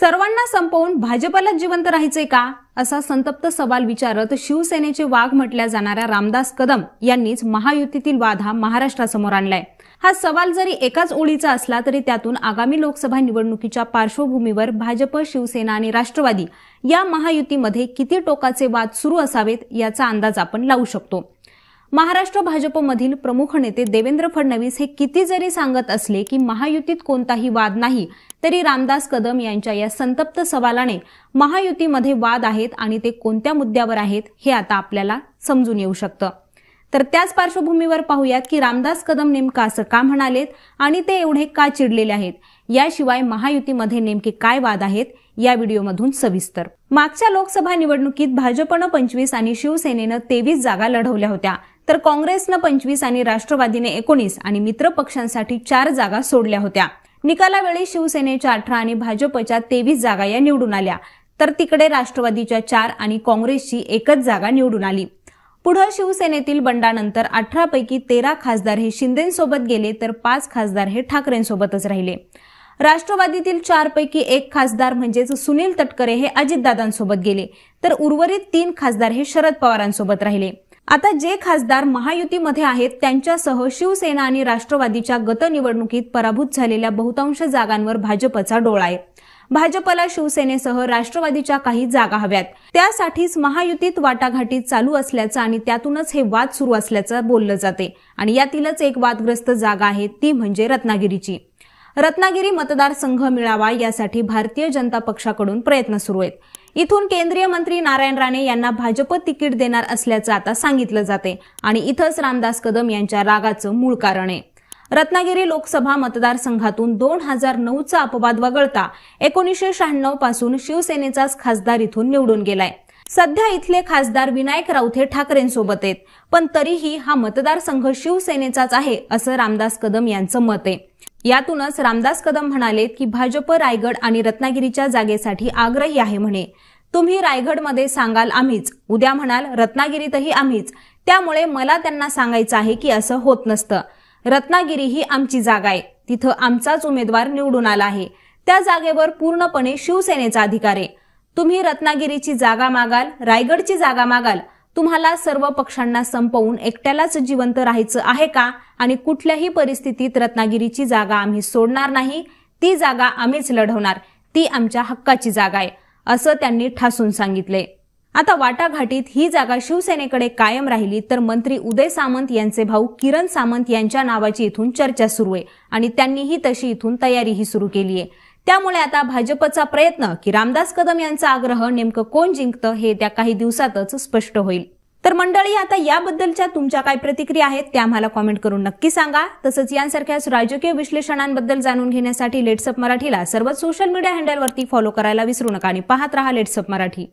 सर्वांना संपवून भाजपला जिवंत राहायचे का, असा संतप्त सवाल विचारत शिवसेनेचे वाघ म्हटल्या जाणाऱ्या रामदास कदम यांनीच महायुतीतील वाद हा महाराष्ट्रासमोर आणलाय। हा सवाल जरी एकाच ओळीचा असला तरी त्यातून आगामी लोकसभा निवडणुकीच्या पार्श्वभूमीवर भाजप, शिवसेना आणि राष्ट्रवादी या महायुतीमध्ये किती टोकाचे वाद सुरू असावेत याचा अंदाज आपण लावू शकतो। महाराष्ट्र भाजपमधील प्रमुख नेते देवेंद्र फडणवीस हे किती जरी सांगत असले की महायुतीत कोणताही वाद नाही, तरी रामदास कदम यांच्या या संतप्त सवालाने महायुतीमध्ये वाद आहेत आणि ते कोणत्या मुद्द्यावर आहेत हे आता आपल्याला समजून येऊ शकतं। तर त्याच पार्श्वभूमीवर पाहूयात की रामदास कदम नेमकं असं का म्हणालेत आणि ते एवढे का चिडलेले आहेत, याशिवाय महायुतीमध्ये नेमके काय वाद आहेत या व्हिडिओमधून सविस्तर। मागच्या लोकसभा निवडणुकीत भाजपनं 25 आणि शिवसेनेनं 23 जागा लढवल्या होत्या, तर काँग्रेसनं 25 आणि राष्ट्रवादीने 19 आणि मित्र पक्षांसाठी 4 जागा सोडल्या होत्या। निकालावेळी शिवसेनेच्या 18 आणि भाजपच्या 23 जागा या निवडून आल्या, तर तिकडे राष्ट्रवादीच्या 4 आणि काँग्रेसची 1च जागा निवडून आली। पुढे शिवसेनेतील बंडानंतर 18 पैकी 13 खासदार हे शिंदेंसोबत गेले, तर 5 खासदार हे ठाकरेंसोबतच राहिले। राष्ट्रवादीतील 4 पैकी 1 खासदार म्हणजेच सुनील तटकरे हे अजितदादांसोबत गेले, तर उर्वरित 3 खासदार हे शरद पवारांसोबत राहिले। आता जे खासदार महायुतीमध्ये आहेत त्यांच्यासह शिवसेना आणि राष्ट्रवादीच्या गत निवडणुकीत पराभूत झालेल्या बहुतांश जागांवर भाजपचा डोळा आहे। भाजपला शिवसेनेसह राष्ट्रवादीच्या काही जागा हव्यात, त्यासाठीच महायुतीत वाटाघाटी चालू असल्याचं आणि त्यातूनच हे वाद सुरू असल्याचं बोललं जाते। आणि यातीलच एक वादग्रस्त जागा आहे ती म्हणजे रत्नागिरीची। रत्नागिरी मतदारसंघ मिळावा यासाठी भारतीय जनता पक्षाकडून प्रयत्न सुरू आहेत। इथून केंद्रीय मंत्री नारायण राणे यांना भाजप तिकीट देणार असल्याचं आता सांगितलं जाते आणि इथंच रामदास कदम यांच्या रागाचं मूळ कारण आहे। रत्नागिरी लोकसभा मतदारसंघातून 2009चा अपवाद वगळता 1996 पासून शिवसेनेचाच खासदार इथून निवडून गेलाय। सध्या इथले खासदार विनायक राऊत हे ठाकरेंसोबत आहेत, पण तरीही हा मतदारसंघ शिवसेनेचाच आहे असं रामदास कदम यांचं मत आहे। यातूनच रामदास कदम म्हणालेत की भाजप रायगड आणि रत्नागिरीच्या जागेसाठी आग्रही आहे म्हणे। तुम्ही रायगडमध्ये सांगाल आम्हीच, उद्या म्हणाल रत्नागिरीतही आम्हीच, त्यामुळे मला त्यांना सांगायचं आहे की असं होत नसतं। रत्नागिरी ही आमची जागा आहे, तिथं आमचाच उमेदवार निवडून आला आहे, त्या जागेवर पूर्णपणे शिवसेनेचा अधिकार आहे। तुम्ही रत्नागिरीची जागा मागाल, रायगडची जागा मागाल, तुम्हाला सर्व पक्षांना संपवून एकट्यालाच जिवंत राहायचं आहे का? आणि कुठल्याही परिस्थितीत रत्नागिरीची जागा आम्ही सोडणार नाही, ती जागा आम्हीच लढवणार, ती आमच्या हक्काची जागा आहे असं त्यांनी ठासून सांगितले। आता वाटाघाटीत ही जागा शिवसेनेकडे कायम राहिली तर मंत्री उदय सामंत यांचे भाऊ किरण सामंत यांच्या नावाची इथून चर्चा सुरू आहे आणि त्यांनीही तशी इथून तयारीही सुरू केली आहे। त्यामुळे आता भाजपचा प्रयत्न की रामदास कदम यांचा आग्रह नेमकं कोण जिंकतं हे त्या काही दिवसातच स्पष्ट होईल। तर मंडळी, आता याबद्दलच्या तुमच्या काय प्रतिक्रिया आहेत त्या आम्हाला कॉमेंट करून नक्की सांगा। तसंच यांसारख्याच राजकीय विश्लेषणांबद्दल जाणून घेण्यासाठी लेट्सअप मराठीला सर्वच सोशल मीडिया हँडलवरती फॉलो करायला विसरू नका आणि पाहत रहा लेट्सअप मराठी।